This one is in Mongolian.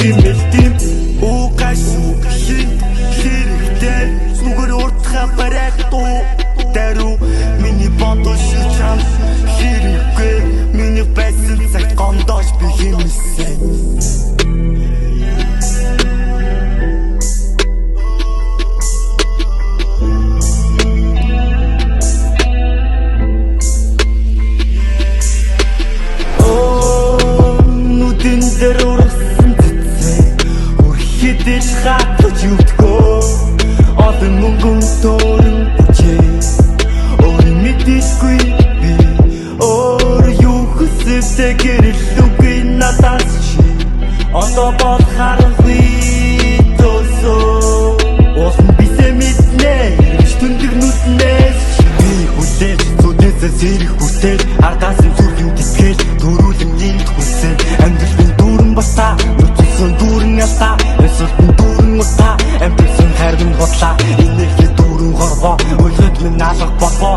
Химэлтим угасуу хэрэгтэй зүгээр уртха барайдуу дару миний бодол шичам хэрэгтэй миний байсан цаг гондоош би химэлсэн Хидэж хатж юутгөө олон мөнгөн төрөн бүчээ өөрийн мэдээгүй би өөр юу хүсэвтэй гэрэлгүй надаас чи одоо бодхааргүй тосоо олон бисээ мэднэ түндэр нүднээс би хүлээж зүдээсээ зэрэг хүсэл аргаас нь зүрхэн тэтгэл дөрүүлэн нэмт хүсэл амьдралын дүүрэн баста нүцсэн дүүрэн алтаа эсэлтэн дүүрэн утаа амтсан хайрын готлаа энерги дүүрэн горвоо өлгөд минь алга болвоо